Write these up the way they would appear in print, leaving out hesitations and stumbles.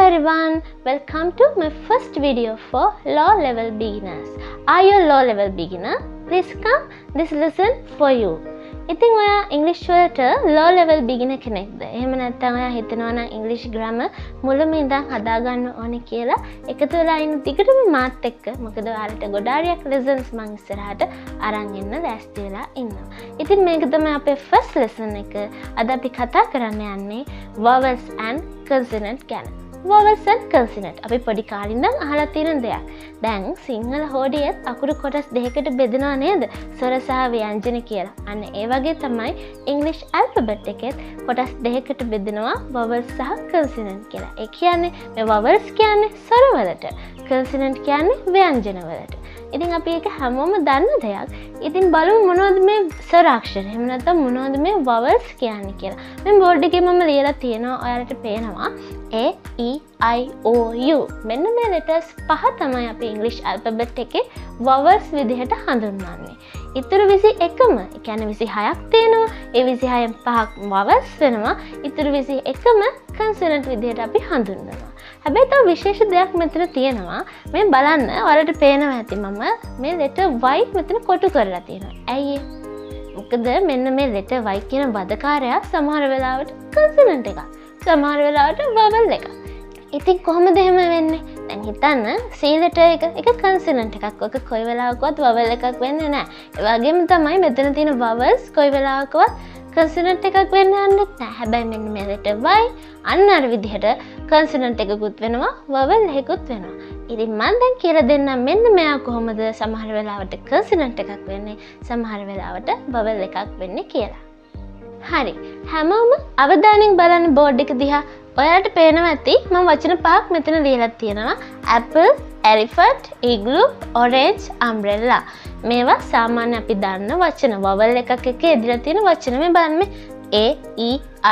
everyone, welcome to my first video for low level beginners. Are you a low level beginner? Please come, this lesson for you. ඉතින් ඔයා ඉංග්‍රීසි වලට low level beginner කෙනෙක්ද? එහෙම නැත්නම් ඔයා හිතනවා නම් ඉංග්‍රීසි grammar මුලම ඉඳන් හදා ගන්න ඕනේ කියලා එකතු වෙලා ඉන්න ටිකටම මාත් එක්ක මොකද ඔයාලට ගොඩාරියක් lessons මම ඉස්සරහට අරන් එන්න ලෑස්ති වෙලා ඉන්නවා. ඉතින් මේක තමයි අපේ first lesson එක. අද අපි කතා කරන්න යන්නේ vowels and consonant ගැන. vowels and consonant අපි පොඩි කාලේ ඉඳන් අහලා තියෙන දෙයක්. දැන් සිංහල හෝඩියෙත් අකුරු කොටස් දෙකකට බෙදනවා නේද? ස්වර සහ ව්‍යංජන කියලා. අන්න ඒ වගේ තමයි English alphabet එකෙත් කොටස් දෙකකට බෙදනවා vowels සහ consonant කියලා. ඒ කියන්නේ මේ vowels කියන්නේ ස්වර වලට, consonant කියන්නේ ව්‍යංජන වලට. ඉතින් අපි ඒක හැමෝම දන්න දෙයක්. ඉතින් බලමු මොනවද මේ ස්වර අක්ෂර. එහෙම නැත්නම් මොනවද මේ vowels කියන්නේ කියලා. මේ බෝඩ් එකේ මම ලියලා තියෙනවා. ඔයාලට පේනවා A, E, I, O, U. මෙන්න මේ letters පහ තමයි අපි English alphabet එකේ vowels විදිහට හඳුන්වන්නේ. ඉතුරු 21ම, ඒ කියන්නේ 26ක් තියෙනවා. ඒ 26න් පහක් vowels වෙනවා. ඉතුරු 21ම consonant විදිහට අපි හඳුන්වනවා. හැබැයි තව විශේෂ දෙයක් මෙතන තියෙනවා. මේ බලන්න ඔයාලට පේනවා ඇති මම මේ letter Y මෙතන කොටු කරලා තියෙනවා. ඇයි ඒ? මොකද මෙන්න මේ letter Y කියන වදකාරයා සමහර වෙලාවට consonant එකක්. සමහර වෙලාවට vowel එකක්. ඉතින් කොහොමද එහෙම වෙන්නේ? දැන් හිතන්න C letter එක consonant එකක්. ඔක කොයි වෙලාවකවත් vowel එකක් වෙන්නේ නැහැ. ඒ වගේම තමයි මෙතන තියෙන vowels කොයි වෙලාවකවත් consonant එකක් වෙන්න යන්නේ නැහැ. හැබැයි මෙන්න මේ letter Y අන්න අර විදිහට consonant එකකුත් වෙනවා, vowel එකකුත් වෙනවා. ඉතින් මම දැන් කියලා දෙන්නම් මෙන්න මෙයා කොහොමද සමහර වෙලාවට consonant එකක් වෙන්නේ, සමහර වෙලාවට vowel එකක් වෙන්නේ කියලා. හරි. හැමෝම අවධානයෙන් බලන්න බෝඩ් එක දිහා. ඔයාලට පේනවා ඇති මම වචන පහක් මෙතන ලියලා තියෙනවා. apple, elephant, igloo, orange, umbrella. මේවා සාමාන්‍ය අපි දන්න වචන. vowel එකක් එක්ක එදිලා තියෙන වචන. මේ බලන්න මේ A, E,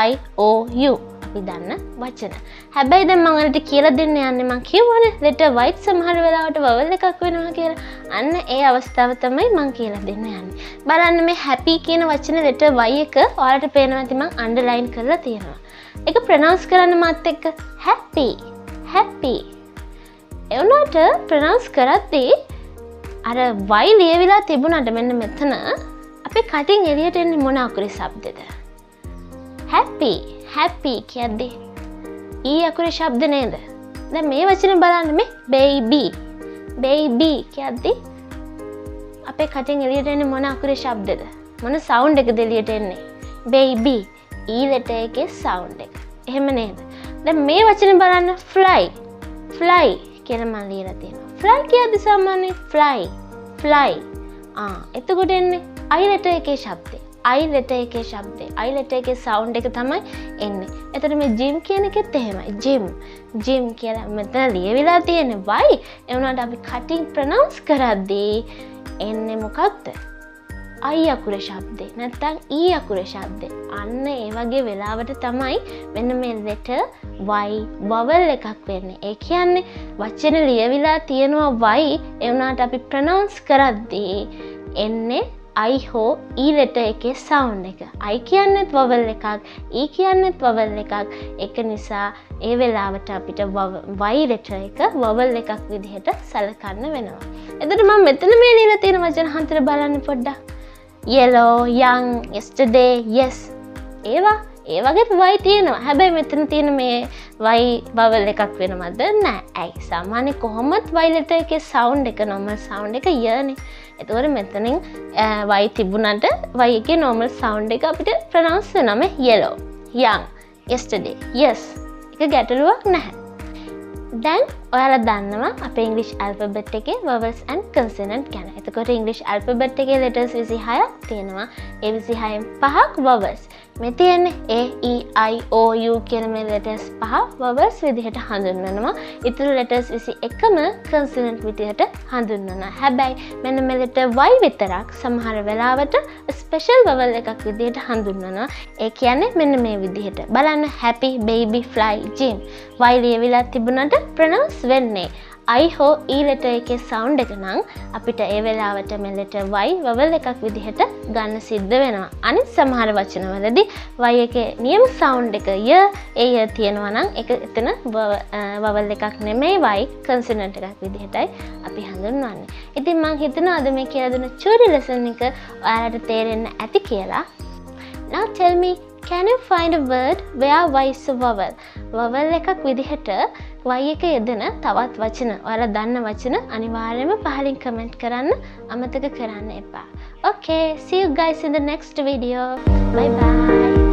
I, O, U. අපි දන්න වචන. හැබැයි දැන් මම ඔයාලට කියලා දෙන්න යන්නේ මම කියවනේ letter Y සමහර වෙලාවට vowel එකක් වෙනවා කියලා. අන්න ඒ අවස්ථාව තමයි මම කියලා දෙන්න යන්නේ. බලන්න මේ happy කියන වචනේ letter Y එක ඔයාලට පේනවා ඇති මම underline කරලා තියෙනවා. ඒක pronounce කරන්න මාත් එක්ක happy, happy. ඒ උනාට pronounce කරද්දී අර Y ලියවිලා තිබුණාට මෙන්න මෙතන අපේ කටින් එළියට එන්නේ මොන අකුරේ ශබ්දෙද? happy, happy කියද්දී E අකුරේ ශබ්ද නේද? දැන් මේ වචනේ බලන්න මේ baby, baby කියද්දී අපේ කටින් එළියට එන්නේ මොන අකුරේ ශබ්දෙද? මොන sound එකද එළියට එන්නේ? baby. E letter එකේ sound එක. එහෙම නේද? දැන් මේ වචනේ බලන්න fly, fly කියලා මම ලියලා තියෙනවා. fly කියද්දි සාමාන්‍යයෙන් fly, fly. එතකොට එන්නේ I letter එකේ ශබ්දේ. I letter එකේ ශබ්දේ. I letter එකේ sound එක තමයි එන්නේ. එතකොට මේ gym කියන එකෙත් එහෙමයි. gym, gym කියලා මෙතන ලියවිලා තියෙන්නේ Y. ඒ වුණාට අපි cutting pronounce කරද්දී එන්නේ මොකක්ද? I අකුරේ ශබ්දේ. නැත්නම් E අකුරේ ශබ්දේ. අන්න ඒ වගේ වෙලාවට තමයි මෙන්න මේ letter Y vowel එකක් වෙන්නේ. ඒ කියන්නේ වචන ලියවිලා තියෙනවා Y. ඒ වුණාට අපි pronounce කරද්දී එන්නේ I හෝ E letter එකේ sound එක. I කියන්නේත් vowel එකක්, E කියන්නේත් vowel එකක්. ඒක නිසා ඒ වෙලාවට අපිට Y letter එක vowel එකක් විදිහට සලකන්න වෙනවා. එතකොට මම මෙතන මේ ලියලා තියෙන වචන හන්තර බලන්න පොඩ්ඩක්. yellow, young, yesterday, yes. ඒවා ඒ වගේ Y තියෙනවා. හැබැයි මෙතන තියෙන මේ Y vowel එකක් වෙනවද? නැහැ. ඇයි? සාමාන්‍ය කොහොමත් Y letter එකේ sound එක normal sound එක යනේ. එතකොට මෙතනින් Y තිබුණාට Y එකේ normal sound එක අපිට pronounce වෙනවා මේ yellow, young, yesterday, yes. ඒක ගැටලුවක් නැහැ. දැන් ඔයාලා දන්නවා අපේ English alphabet එකේ vowels and consonant ගැන. එතකොට English alphabet එකේ letters 26ක් තියෙනවා. ඒ 26න් පහක් vowels. මේ තියෙන්නේ A, E, I, O, U කියන මේ letters පහ vowels විදිහට හඳුන්වනවා. ඉතුරු letters 21ම consonant විදිහට හඳුන්වනවා. හැබැයි මෙන්න මේ letter Y විතරක් සමහර වෙලාවට special vowel එකක් විදිහට හඳුන්වනවා. ඒ කියන්නේ මෙන්න මේ විදිහට. බලන්න happy, baby, fly, gym. Y ලියවිලා තිබුණාට pronounce වෙන්නේ I හෝ E letter එකේ sound එක නම් අපිට ඒ වෙලාවට මේ letter Y vowel එකක් විදිහට ගන්න සිද්ධ වෙනවා. අනිත් සමහර වචනවලදී Y එකේ නියම sound එක ය තියෙනවා නම් ඒක එතන vowel එකක් නෙමෙයි Y consonant එකක් විදිහටයි අපි හඳුන්වන්නේ. ඉතින් මම හිතනවා අද මේ කියලා දුන්න චූටි lesson එක ඔයාලට තේරෙන්න ඇති කියලා. Now tell me, can you find a word where Y is a vowel? vowel එකක් විදිහට Y එක යෙදෙන තවත් වචන ඔයාලා දන්න වචන අනිවාර්යයෙන්ම පහලින් කමෙන්ට් කරන්න අමතක කරන්න එපා. Okay, see you guys in the next video. Bye bye.